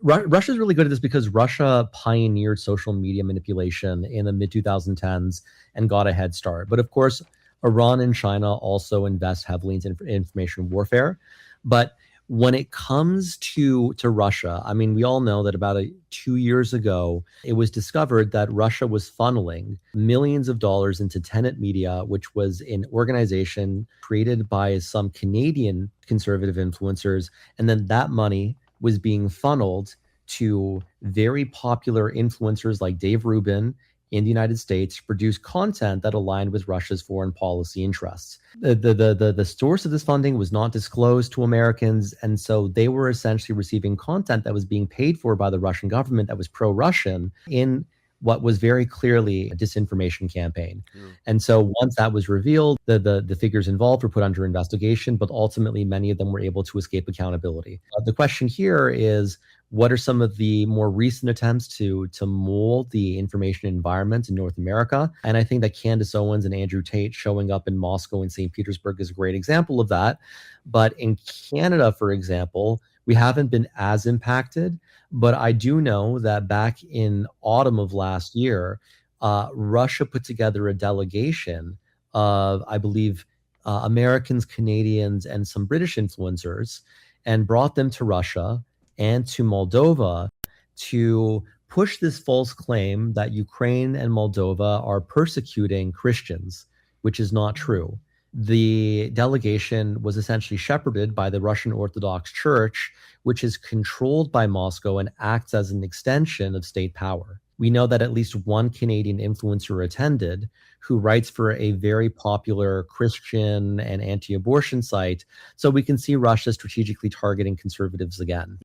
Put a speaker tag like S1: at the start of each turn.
S1: Russia's really good at this because Russia pioneered social media manipulation in the mid 2010s and got a head start. But of course, Iran and China also invest heavily into information warfare. But when it comes to Russia, I mean, we all know that about 2 years ago, it was discovered that Russia was funneling millions of dollars into Tenet Media, which was an organization created by some Canadian conservative influencers, and then that money was being funneled to very popular influencers like Dave Rubin in the United States to produce content that aligned with Russia's foreign policy interests. The source of this funding was not disclosed to Americans, and so they were essentially receiving content that was being paid for by the Russian government that was pro-Russian in what was very clearly a disinformation campaign. And so once that was revealed, the figures involved were put under investigation, but ultimately many of them were able to escape accountability. The question here is, what are some of the more recent attempts to mold the information environment in North America? And I think that Candace Owens and Andrew Tate showing up in Moscow and St. Petersburg is a great example of that. But in Canada, for example, we haven't been as impacted, but I do know that back in autumn of last year, Russia put together a delegation of, I believe, Americans, Canadians, and some British influencers, and brought them to Russia and to Moldova to push this false claim that Ukraine and Moldova are persecuting Christians, which is not true. The delegation was essentially shepherded by the Russian Orthodox Church, which is controlled by Moscow and acts as an extension of state power. We know that at least one Canadian influencer attended who writes for a very popular Christian and anti-abortion site. So we can see Russia strategically targeting conservatives again.